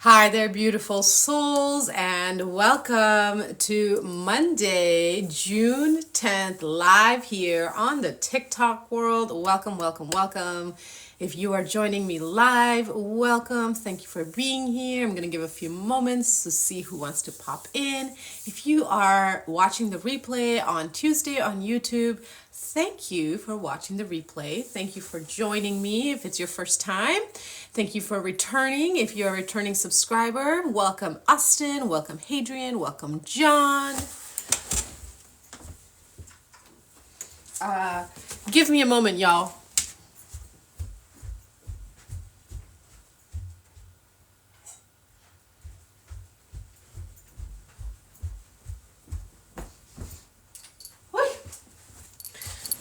Hi there, beautiful souls, and welcome to Monday, June 10th, live here on the TikTok world. Welcome, welcome, welcome. If you are joining me live, welcome. Thank you for being here. I'm going to give a few moments to see who wants to pop in. If you are watching the replay on Tuesday on YouTube, thank you for watching the replay. Thank you for joining me if it's your first time. Thank you for returning. If you're a returning subscriber, welcome Austin, welcome Hadrian, welcome John. Give me a moment, y'all.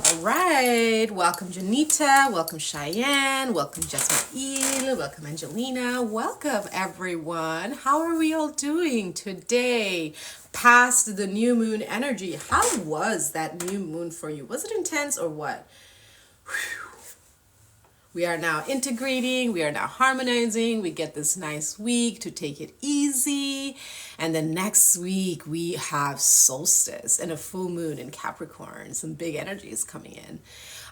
All right, welcome Janita, welcome Cheyenne, welcome Jasmine, welcome Angelina, welcome everyone. How are we all doing today? Past the new moon energy, how was that new moon for you? Was it intense or what? Whew. We are now integrating, we are now harmonizing, we get this nice week to take it easy. And then next week we have solstice and a full moon in Capricorn, some big energies coming in.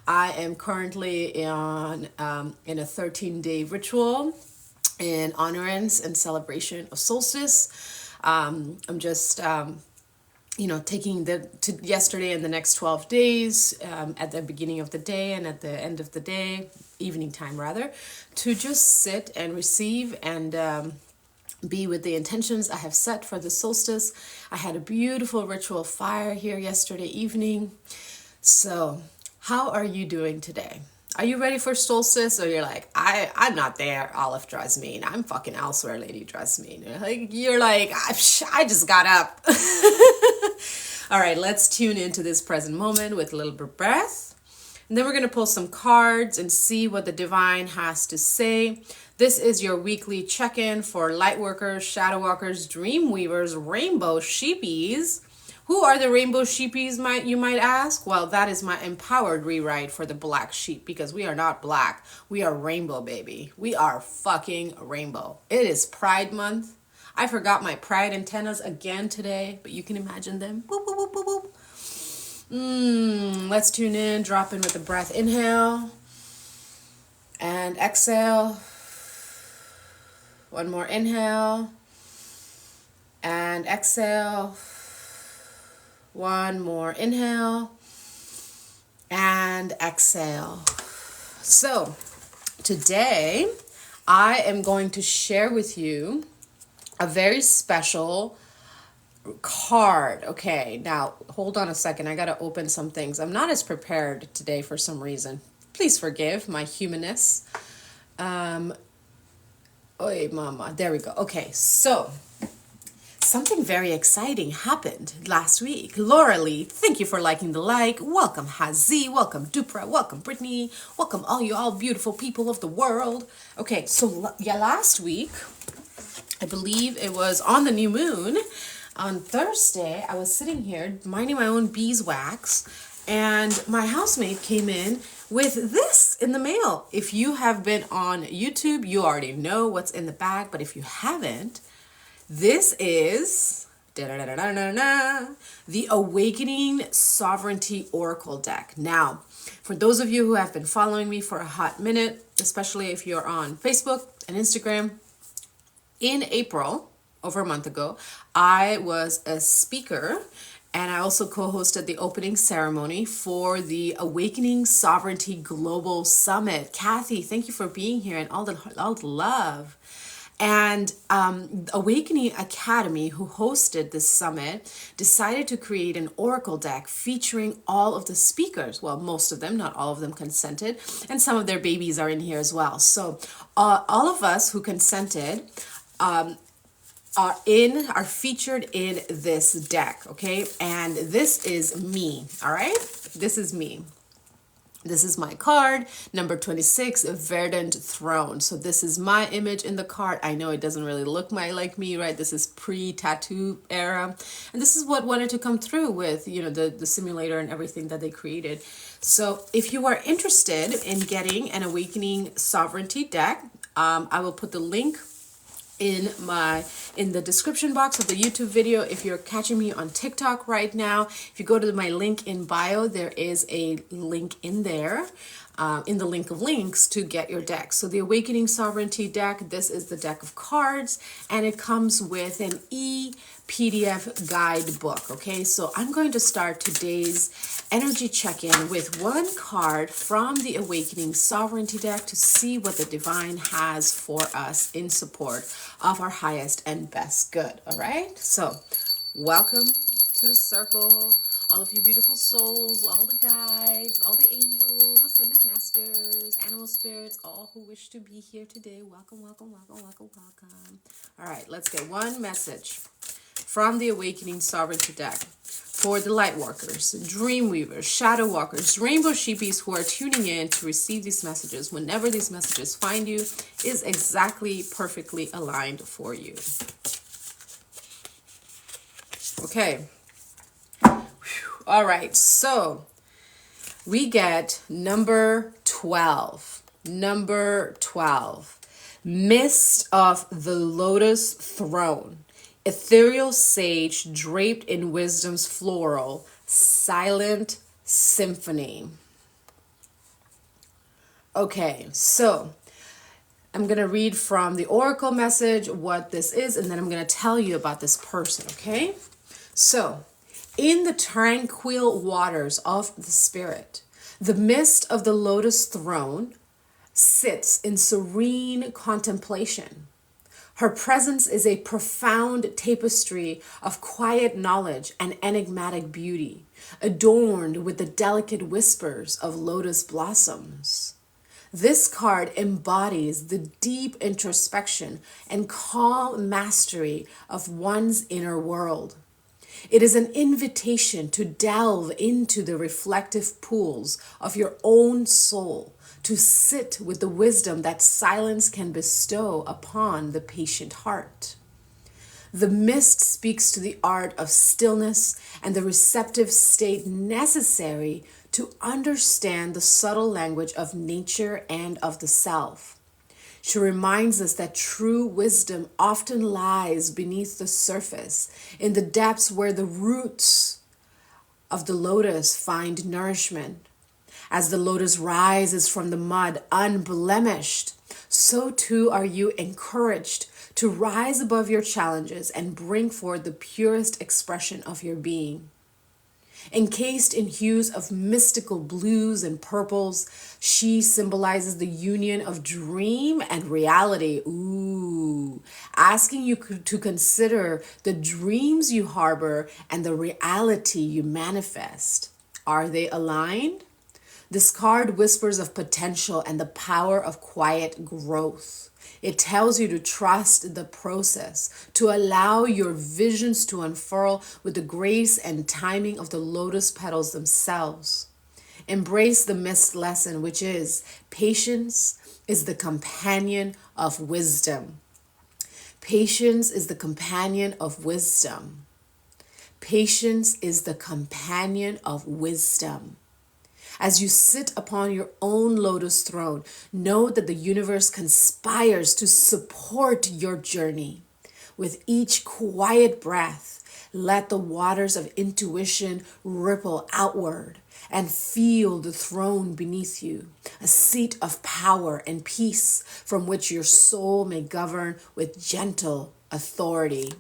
I am currently in a 13-day ritual in honorance and celebration of solstice. I'm just taking yesterday and the next 12 days at the beginning of the day and at the end of the day, evening time rather, to just sit and receive and be with the intentions I have set for the solstice. I had a beautiful ritual fire here yesterday evening. So how are you doing today? Are you ready for solstice? Or you're like, I'm not there, Drasmin. I'm fucking elsewhere, Lady Drasmin. You're like, I just got up. All right, let's tune into this present moment with a little bit of breath. And then we're going to pull some cards and see what the divine has to say. This is your weekly check-in for light workers, shadow walkers, dream weavers, rainbow sheepies. Who are the rainbow sheepies, you might ask? Well, that is my empowered rewrite for the black sheep, because we are not black. We are rainbow, baby. We are fucking rainbow. It is Pride Month. I forgot my pride antennas again today, but you can imagine them. Boop, boop, boop, boop, boop. Let's tune in, drop in with the breath. Inhale and exhale. One more inhale and exhale. One more inhale and exhale. So today I am going to share with you a very special card. Okay, now hold on a second. I got to open some things. I'm not as prepared today for some reason. Please forgive my humanness. Oy, mama. There we go. Okay, so something very exciting happened last week. Laura Lee, thank you for liking the like. Welcome Hazi, welcome Dupra, welcome Brittany, welcome all you all beautiful people of the world. Okay, so yeah, last week, I believe it was on the new moon, on Thursday, I was sitting here minding my own beeswax, and my housemate came in with this in the mail. If you have been on YouTube, you already know what's in the bag, but if you haven't, this is the Awakening Sovereignty Oracle deck. Now, for those of you who have been following me for a hot minute, especially if you're on Facebook and Instagram, in April, over a month ago, I was a speaker and I also co-hosted the opening ceremony for the Awakening Sovereignty Global Summit. Kathy, thank you for being here and all the love. And Awakening Academy, who hosted this summit, decided to create an oracle deck featuring all of the speakers. Well, most of them, not all of them consented, and some of their babies are in here as well. So all of us who consented are featured in this deck, okay? And this is me, all right? This is me. This is my card, number 26, Verdant Throne. So this is my image in the card. I know it doesn't really look like me, right? This is pre-tattoo era. And this is what wanted to come through with, the simulator and everything that they created. So if you are interested in getting an Awakening Sovereignty deck, I will put the link in the description box of the YouTube video. If you're catching me on TikTok right now, if you go to my link in bio, there is a link in there, in the link of links, to get your deck. So the Awakening Sovereignty deck, this is the deck of cards, and it comes with an PDF guidebook. Okay, so I'm going to start today's energy check-in with one card from the Awakening Sovereignty deck to see what the divine has for us in support of our highest and best good. All right, so welcome to the circle, all of you beautiful souls, all the guides, all the angels, ascended masters, animal spirits, all who wish to be here today. Welcome, welcome, welcome, welcome, welcome. All right, let's get one message from the Awakening Sovereignty deck for the light workers, dream weavers, shadow walkers, rainbow sheepies who are tuning in to receive these messages. Whenever these messages find you, is exactly perfectly aligned for you. Okay. All right, so we get number 12. Number 12. Mist of the Lotus Throne. Ethereal sage draped in wisdom's floral, silent symphony. Okay, so I'm going to read from the oracle message what this is, and then I'm going to tell you about this person, okay? So, in the tranquil waters of the spirit, the mist of the lotus throne sits in serene contemplation. Her presence is a profound tapestry of quiet knowledge and enigmatic beauty, adorned with the delicate whispers of lotus blossoms. This card embodies the deep introspection and calm mastery of one's inner world. It is an invitation to delve into the reflective pools of your own soul, to sit with the wisdom that silence can bestow upon the patient heart. The mist speaks to the art of stillness and the receptive state necessary to understand the subtle language of nature and of the self. She reminds us that true wisdom often lies beneath the surface, in the depths where the roots of the lotus find nourishment. As the lotus rises from the mud unblemished, so too are you encouraged to rise above your challenges and bring forth the purest expression of your being. Encased in hues of mystical blues and purples, she symbolizes the union of dream and reality. Ooh, asking you to consider the dreams you harbor and the reality you manifest. Are they aligned? This card whispers of potential and the power of quiet growth. It tells you to trust the process, to allow your visions to unfurl with the grace and timing of the lotus petals themselves. Embrace the mist lesson, which is patience is the companion of wisdom. Patience is the companion of wisdom. Patience is the companion of wisdom. As you sit upon your own lotus throne, know that the universe conspires to support your journey. With each quiet breath, let the waters of intuition ripple outward and feel the throne beneath you, a seat of power and peace from which your soul may govern with gentle authority.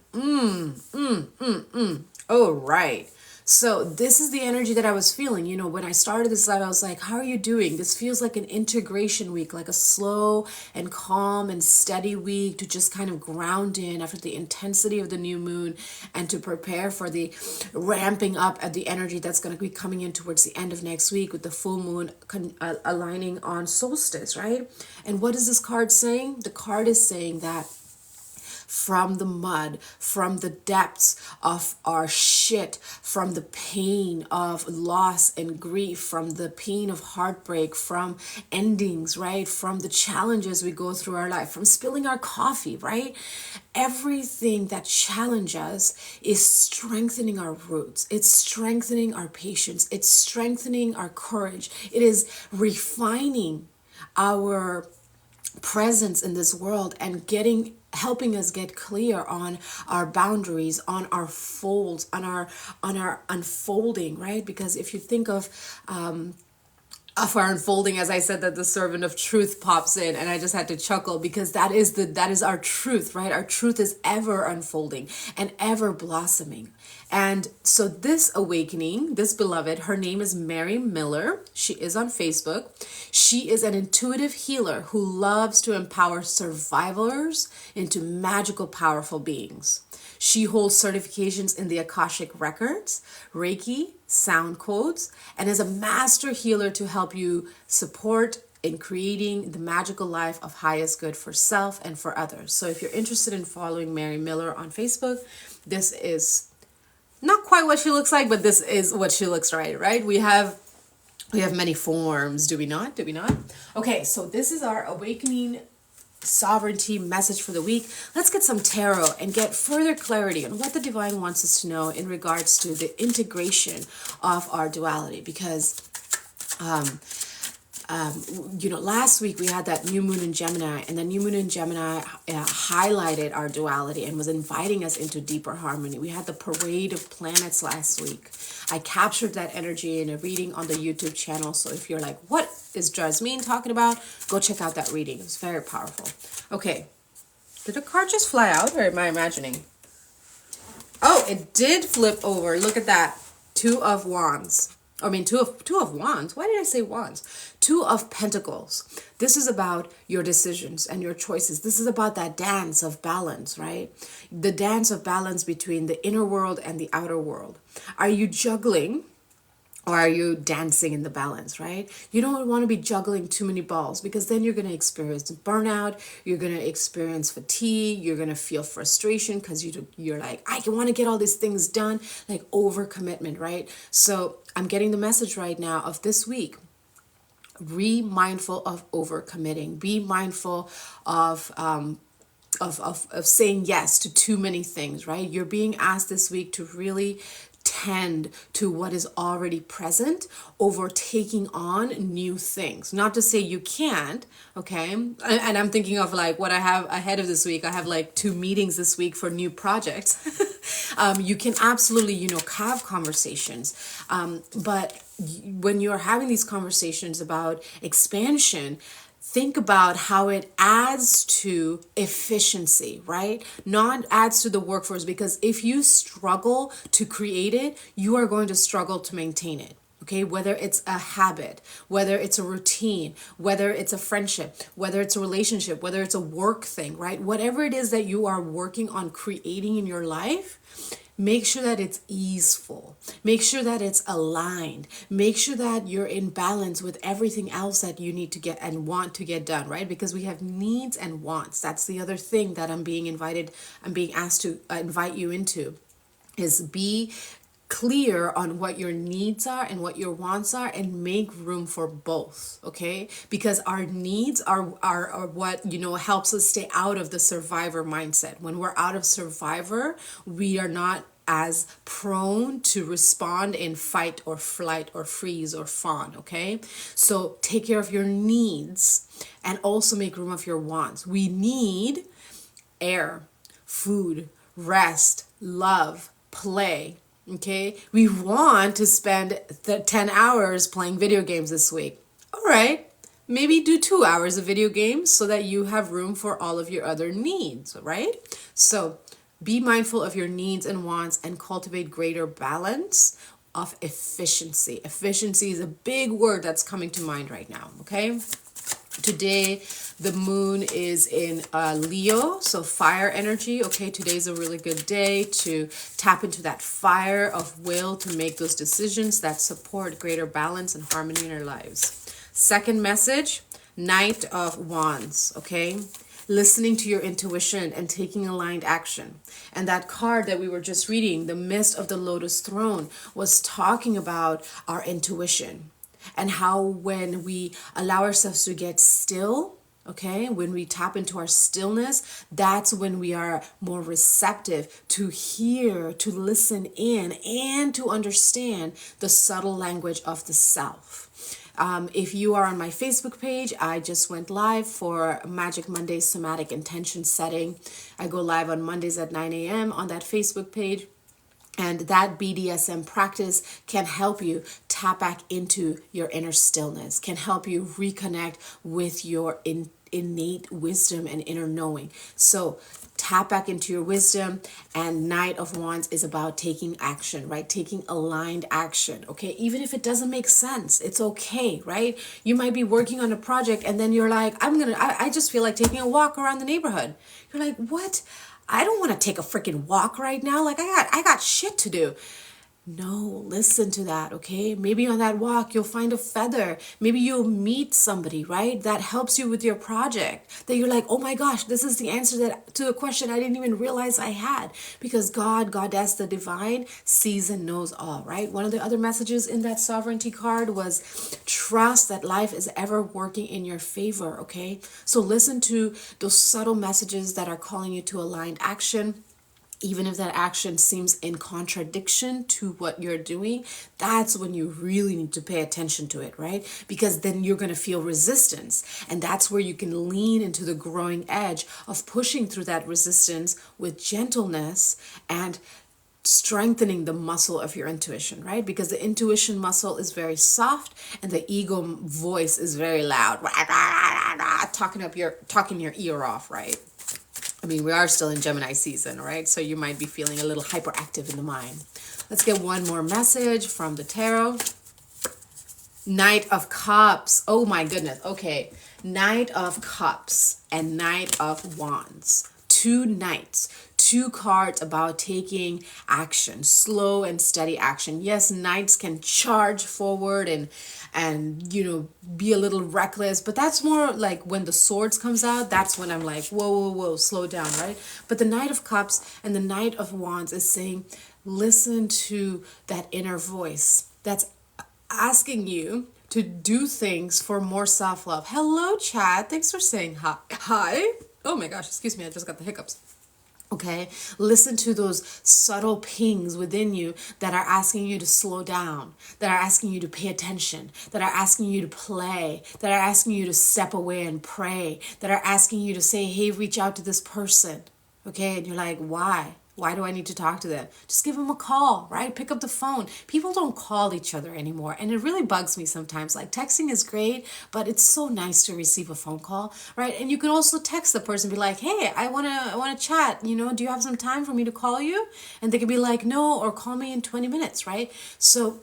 All right. So this is the energy that I was feeling. You know, when I started this live, I was like, how are you doing? This feels like an integration week, like a slow and calm and steady week to just kind of ground in after the intensity of the new moon and to prepare for the ramping up of the energy that's going to be coming in towards the end of next week with the full moon aligning on solstice, right? And what is this card saying? The card is saying that from the mud, from the depths of our shit, from the pain of loss and grief, from the pain of heartbreak, from endings, right? From the challenges we go through our life, from spilling our coffee, right? Everything that challenges us is strengthening our roots. It's strengthening our patience. It's strengthening our courage. It is refining our presence in this world and helping us get clear on our boundaries, on our folds, on our unfolding, right? Because if you think of our unfolding, as I said, that the servant of truth pops in, and I just had to chuckle because that is our truth, right? Our truth is ever unfolding and ever blossoming. And so this awakening, this beloved, her name is Mary Miller. She is on Facebook. She is an intuitive healer who loves to empower survivors into magical, powerful beings. She holds certifications in the Akashic Records, Reiki, sound codes, and is a master healer to help you support in creating the magical life of highest good for self and for others. So if you're interested in following Mary Miller on Facebook, this is not quite what she looks like, but this is what she looks like, right? We have many forms, do we not? Okay, so this is our awakening sovereignty message for the week. Let's get some tarot and get further clarity on what the divine wants us to know in regards to the integration of our duality, because last week we had that new moon in Gemini, and the new moon in Gemini highlighted our duality and was inviting us into deeper harmony. We had the parade of planets last week. I captured that energy in a reading on the YouTube channel. So if you're like, what is Drasmin talking about? Go check out that reading. It's very powerful. Okay. Did a card just fly out, or am I imagining? Oh, it did flip over. Look at that. Two of Wands. Two of Wands. Why did I say Wands? Two of Pentacles. This is about your decisions and your choices. This is about that dance of balance, right? The dance of balance between the inner world and the outer world. Are you juggling, or are you dancing in the balance, right? You don't want to be juggling too many balls, because then you're going to experience burnout, you're going to experience fatigue, you're going to feel frustration because you're like, I want to get all these things done, like overcommitment, right? So I'm getting the message right now of this week. Be mindful of overcommitting. Be mindful of saying yes to too many things, right? You're being asked this week to really tend to what is already present over taking on new things. Not to say you can't, okay? And I'm thinking of like what I have ahead of this week. I have like 2 meetings this week for new projects. You can absolutely, have conversations. But when you're having these conversations about expansion, think about how it adds to efficiency, right? Not adds to the workforce, because if you struggle to create it, you are going to struggle to maintain it. Okay, whether it's a habit, whether it's a routine, whether it's a friendship, whether it's a relationship, whether it's a work thing, right? Whatever it is that you are working on creating in your life, make sure that it's easeful. Make sure that it's aligned. Make sure that you're in balance with everything else that you need to get and want to get done, right? Because we have needs and wants. That's the other thing that I'm being asked to invite you into, is be clear on what your needs are and what your wants are, and make room for both, okay? Because our needs are what helps us stay out of the survivor mindset. When we're out of survivor, we are not as prone to respond in fight or flight or freeze or fawn, okay? So take care of your needs and also make room of your wants. We need air, food, rest, love, play. Okay, we want to spend 10 hours playing video games this week. All right, maybe do 2 hours of video games so that you have room for all of your other needs, right? So be mindful of your needs and wants and cultivate greater balance of efficiency. Efficiency is a big word that's coming to mind right now, okay? Today, the moon is in Leo, so fire energy. Okay, today's a really good day to tap into that fire of will to make those decisions that support greater balance and harmony in our lives. Second message, Knight of Wands, okay? Listening to your intuition and taking aligned action. And that card that we were just reading, the Mist of the Lotus Throne, was talking about our intuition. And how when we allow ourselves to get still, okay, when we tap into our stillness, that's when we are more receptive to hear, to listen in, and to understand the subtle language of the self. If you are on my Facebook page, I just went live for Magic Monday Somatic Intention Setting. I go live on Mondays at 9 a.m. on that Facebook page. And that BDSM practice can help you tap back into your inner stillness, can help you reconnect with your innate wisdom and inner knowing. So tap back into your wisdom. And Knight of Wands is about taking action, right? Taking aligned action, okay? Even if it doesn't make sense, it's okay, right? You might be working on a project and then you're like, I just feel like taking a walk around the neighborhood. You're like, what? I don't want to take a freaking walk right now. Like I got shit to do. No, listen to that, okay? Maybe on that walk, you'll find a feather. Maybe you'll meet somebody, right? That helps you with your project. That you're like, oh my gosh, this is the answer to a question I didn't even realize I had. Because God, Goddess, the divine, sees and knows all, right? One of the other messages in that sovereignty card was trust that life is ever working in your favor, okay? So listen to those subtle messages that are calling you to aligned action. Even if that action seems in contradiction to what you're doing, that's when you really need to pay attention to it, right? Because then you're going to feel resistance. And that's where you can lean into the growing edge of pushing through that resistance with gentleness and strengthening the muscle of your intuition, right? Because the intuition muscle is very soft and the ego voice is very loud, talking your ear off, right? I mean, we are still in Gemini season, right? So you might be feeling a little hyperactive in the mind. Let's get one more message from the tarot. Knight of Cups. Oh my goodness. Okay. Knight of Cups and Knight of Wands. Two knights. Two cards about taking action, slow and steady action. Yes, knights can charge forward and be a little reckless, but that's more like when the swords comes out, that's when I'm like, whoa, slow down, right? But the Knight of Cups and the Knight of Wands is saying, listen to that inner voice that's asking you to do things for more self-love. Hello, Chad. Thanks for saying hi. Oh my gosh, excuse me, I just got the hiccups. Okay, listen to those subtle pings within you that are asking you to slow down, that are asking you to pay attention, that are asking you to play, that are asking you to step away and pray, that are asking you to say, hey, reach out to this person. Okay, and you're like, why? Why do I need to talk to them? Just give them a call, right? Pick up the phone. People don't call each other anymore. And it really bugs me sometimes. Like texting is great, but it's so nice to receive a phone call, right? And you can also text the person, be like, hey, I wanna chat. Do you have some time for me to call you? And they can be like, no, or call me in 20 minutes, right? So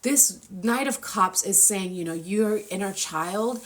this Knight of Cups is saying, your inner child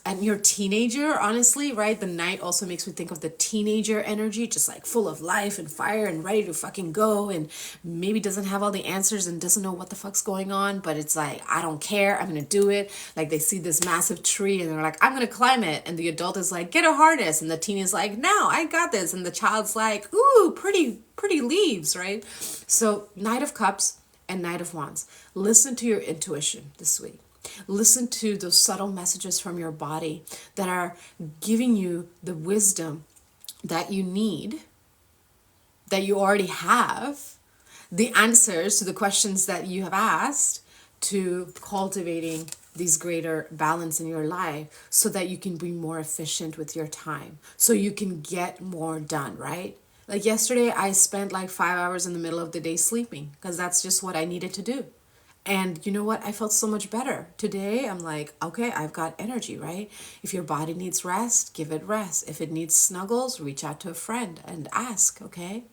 and your teenager, honestly, right? The Knight also makes me think of the teenager energy, just like full of life and fire and ready to fucking go, and maybe doesn't have all the answers and doesn't know what the fuck's going on, but it's like, I don't care, I'm gonna do it. Like they see this massive tree and they're like, I'm gonna climb it. And the adult is like, get a harness. And the teen is like, no, I got this. And the child's like, ooh, pretty leaves, right? So Knight of Cups and Knight of Wands. Listen to your intuition this week. Listen to those subtle messages from your body that are giving you the wisdom that you need, that you already have, the answers to the questions that you have asked, to cultivating these greater balance in your life so that you can be more efficient with your time, so you can get more done, right? Like yesterday, I spent like 5 hours in the middle of the day sleeping because that's just what I needed to do. And you know what? I felt so much better. Today, I'm like, okay, I've got energy, right? If your body needs rest, give it rest. If it needs snuggles, reach out to a friend and ask, okay?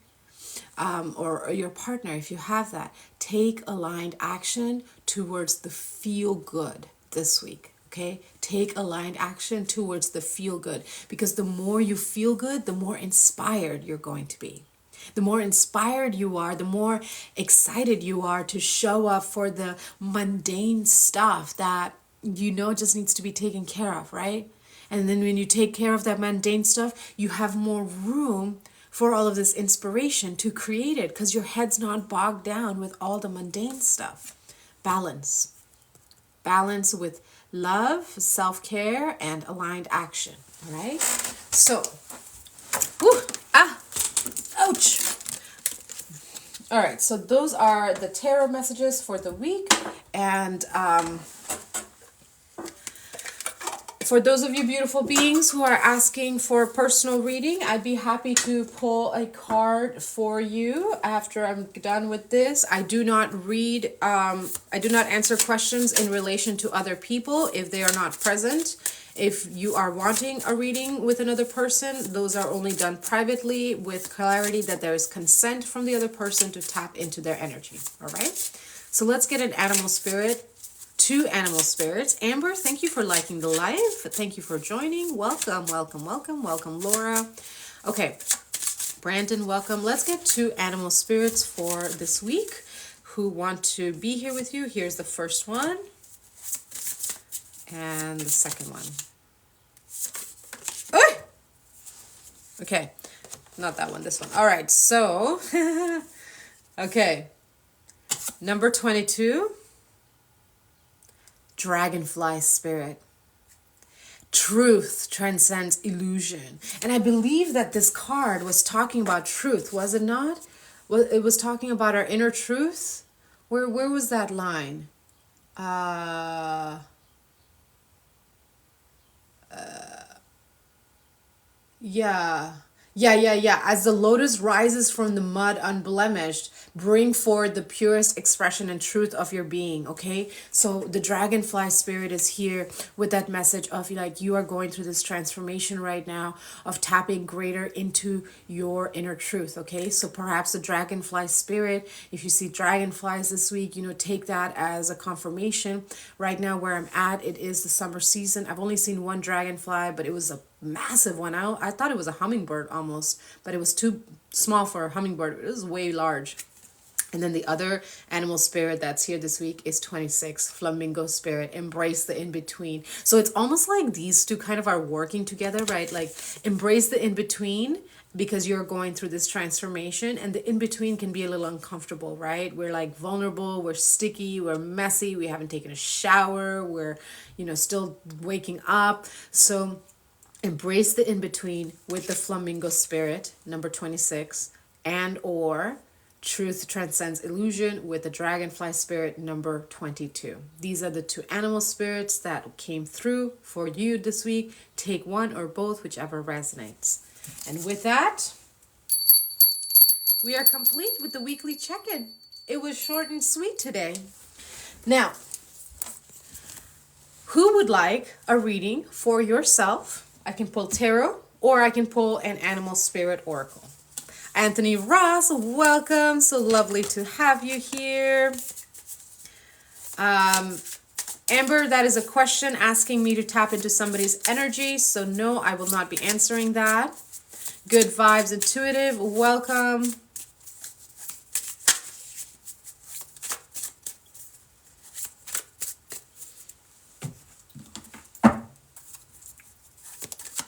Or your partner, if you have that. Take aligned action towards the feel good this week. Okay, take aligned action towards the feel good, because the more you feel good, the more inspired you're going to be. The more inspired you are, the more excited you are to show up for the mundane stuff that just needs to be taken care of, right? And then when you take care of that mundane stuff, you have more room for all of this inspiration to create it, because your head's not bogged down with all the mundane stuff. Balance with love, self-care, and aligned action. All right? So, ouch. All right, so those are the tarot messages for the week. And for those of you beautiful beings who are asking for a personal reading, I'd be happy to pull a card for you after I'm done with this. I do not read, I do not answer questions in relation to other people if they are not present. If you are wanting a reading with another person, those are only done privately with clarity that there is consent from the other person to tap into their energy. All right. So let's get an animal spirit. 2 animal spirits. Amber, thank you for liking the live. Thank you for joining. Welcome, welcome, welcome, welcome, Laura. Okay, Brandon, welcome. Let's get 2 animal spirits for this week who want to be here with you. Here's the first one and the second one. Oh! Okay, not that one, this one. All right, so, okay, number 22. Dragonfly spirit. Truth transcends illusion. And I believe that this card was talking about truth, was it not? Well, it was talking about our inner truth. Where was that line? Yeah. As the lotus rises from the mud unblemished, bring forward the purest expression and truth of your being, okay? So the dragonfly spirit is here with that message of like, you are going through this transformation right now of tapping greater into your inner truth, okay? So perhaps the dragonfly spirit, if you see dragonflies this week, you know, take that as a confirmation. Right now where I'm at, it is the summer season. I've only seen 1 dragonfly, but it was a massive one. I thought it was a hummingbird almost, but it was too small for a hummingbird. It was way large. And then the other animal spirit that's here this week is 26, flamingo spirit. Embrace the in-between. So it's almost like these 2 kind of are working together, right? Like embrace the in-between because you're going through this transformation, and the in-between can be a little uncomfortable, right? We're like vulnerable, we're sticky, we're messy, we haven't taken a shower, we're, you know, still waking up. So embrace the in-between with the flamingo spirit, number 26, and or truth transcends illusion with the dragonfly spirit, number 22. These are the 2 animal spirits that came through for you this week. Take one or both, whichever resonates. And with that, we are complete with the weekly check-in. It was short and sweet today. Now, who would like a reading for yourself? I can pull tarot or I can pull an animal spirit oracle. Anthony Ross, welcome. So lovely to have you here. Amber, that is a question asking me to tap into somebody's energy. So no, I will not be answering that. Good vibes, intuitive, welcome.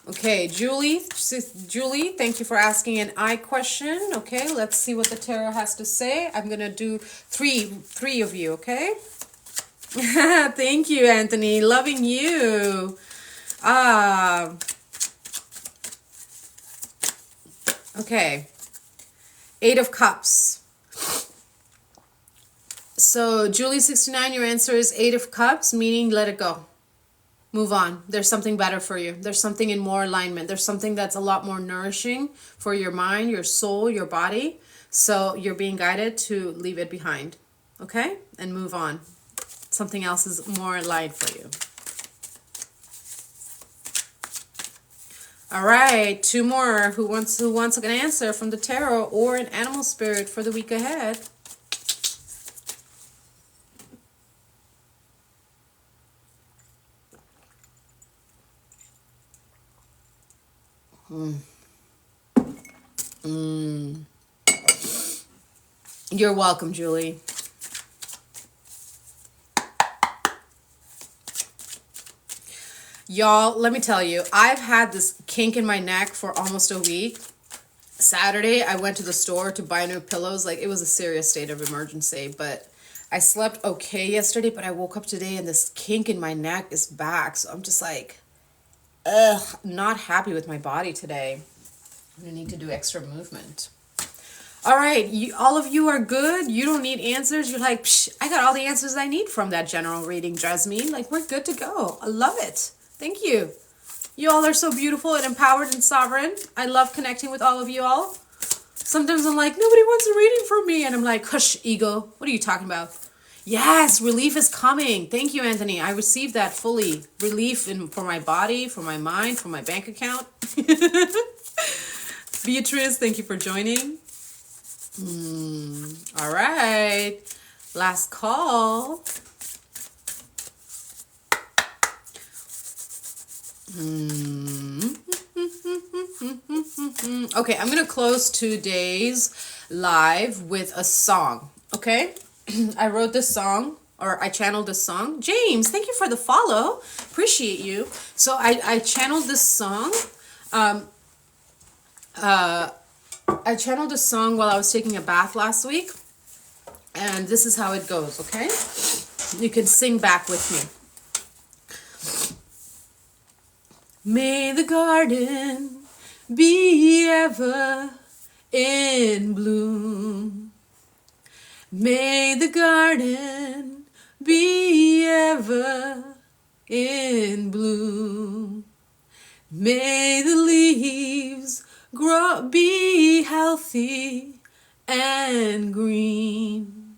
Okay, Julie, thank you for asking an I question. Okay, let's see what the tarot has to say. I'm going to do three of you, okay? Thank you, Anthony. Loving you. Okay. 8 of Cups. So, Julie 69, your answer is 8 of Cups, meaning let it go. Move on. There's something better for you. There's something in more alignment. There's something that's a lot more nourishing for your mind, your soul, your body. So you're being guided to leave it behind. Okay? And move on. Something else is more aligned for you. All right. 2 more. Who wants an answer from the tarot or an animal spirit for the week ahead? You're welcome, Julie. Y'all, let me tell you, I've had this kink in my neck for almost a week. Saturday, I went to the store to buy new pillows. Like, it was a serious state of emergency, but I slept okay yesterday, but I woke up today and this kink in my neck is back. So I'm just like, not happy with my body today. I'm gonna need to do extra movement. All right, all of you are good. You don't need answers. You're like, psh, I got all the answers I need from that general reading, Drasmin. Like, we're good to go. I love it. Thank you. You all are so beautiful and empowered and sovereign. I love connecting with all of you all. Sometimes I'm like, nobody wants a reading from me. And I'm like, hush, ego. What are you talking about? Yes, relief is coming. Thank you, Anthony. I received that fully. Relief for my body, for my mind, for my bank account. Beatrice, thank you for joining. All right. Last call. Okay, I'm going to close today's live with a song, okay? I wrote this song, or I channeled this song. James, thank you for the follow. Appreciate you. So I channeled this song. I channeled this song while I was taking a bath last week. And this is how it goes, okay? You can sing back with me. May the garden be ever in bloom. May the garden be ever in bloom. May the leaves grow, be healthy and green.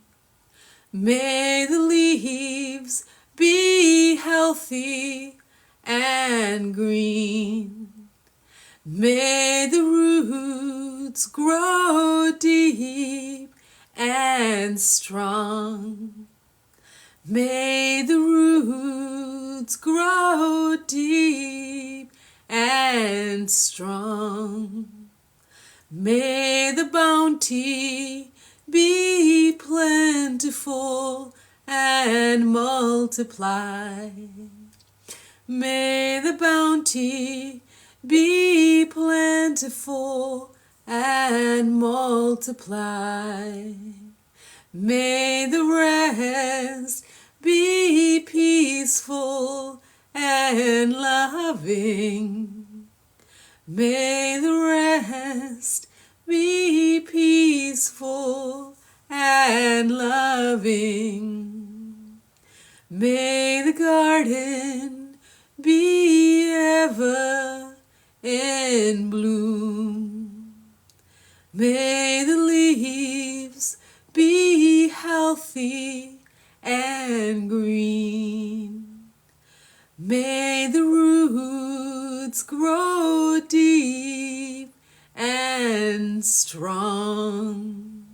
May the leaves be healthy and green. May the roots grow deep and strong. May the roots grow deep and strong. May the bounty be plentiful and multiply. May the bounty be plentiful and multiply. May the rest be peaceful and loving. May the rest be peaceful and loving. May the garden be ever in bloom. May the leaves be healthy and green. May the roots grow deep and strong.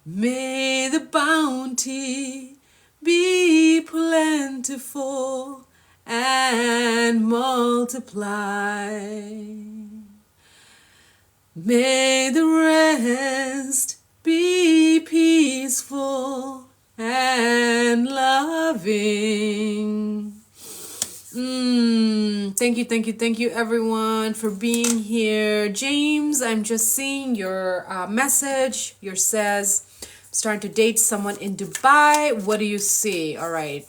May the bounty be plentiful and multiply. May the rest be peaceful and loving. Thank you everyone for being here. James, I'm just seeing your message. Yours says, I'm starting to date someone in Dubai. What do you see? All right.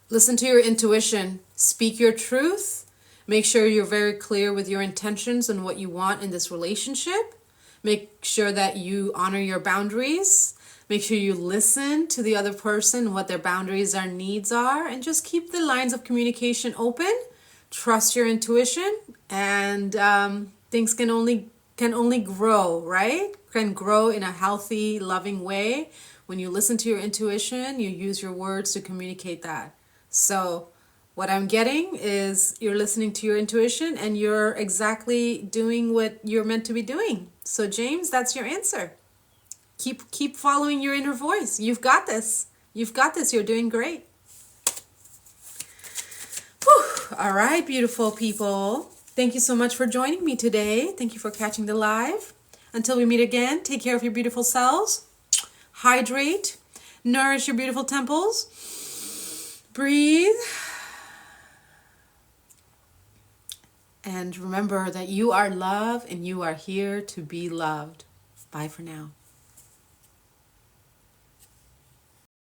Listen to your intuition. Speak your truth. Make sure you're very clear with your intentions and what you want in this relationship. Make sure that you honor your boundaries. Make sure you listen to the other person, what their boundaries, their needs are, and just keep the lines of communication open. Trust your intuition, and things can only grow, right? Can grow in a healthy, loving way. When you listen to your intuition, you use your words to communicate that. So what I'm getting is you're listening to your intuition and you're exactly doing what you're meant to be doing. So James, that's your answer. Keep following your inner voice. You've got this. You've got this. You're doing great. Whew. All right, beautiful people. Thank you so much for joining me today. Thank you for catching the live. Until we meet again, take care of your beautiful selves. Hydrate. Nourish your beautiful temples. Breathe. And remember that you are love and you are here to be loved. Bye for now.